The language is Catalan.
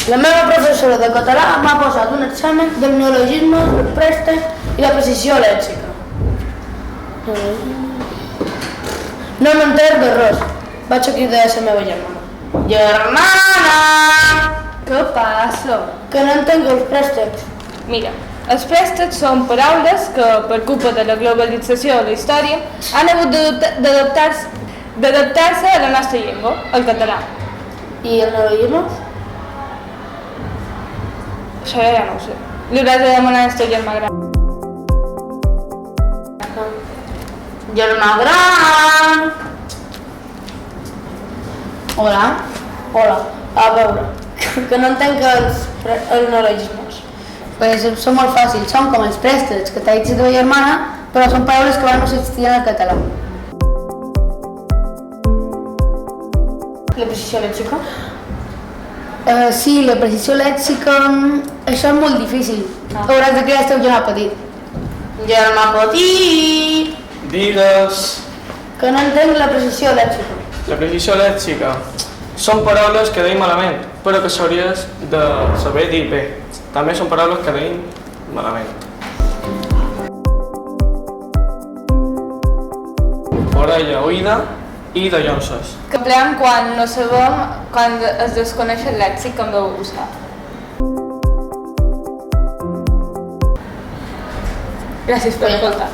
La meva professora de català m'ha posat un examen del neologisme, el préstec i la precisió lèxica. No m'entenc de res. Vaig a cridar a la meva germana. Germana! Què passa? Que no entenc els préstecs. Mira, els préstecs són paraules que, per culpa de la globalització de la història, han hagut d'adaptar-se a la nostra llengua, el català. I el neologisme? Això ja no ho sé. Li hauràs de demanar al teu germà gran. Germà gran! Hola? Hola. A veure, que no entenc els neologismes. Pues són molt fàcils, són com els préstecs que t'ha dit la teva germana, però són paraules que van no existir en el català. La precisió lèxica? Sí, la precisió lèxica, això és molt difícil. Hauràs de crear el teu germà petit. Germà petit! Digues. Que no entenc la precisió lèxica. La precisió lèxica són paraules que deim malament, però que s'hauries de saber dir bé. També són paraules que deim malament. Orella oïda i de llonces. Que empleem quan no sabem, quan es desconeix el lèxic que hem d'usar. Gràcies per escoltar.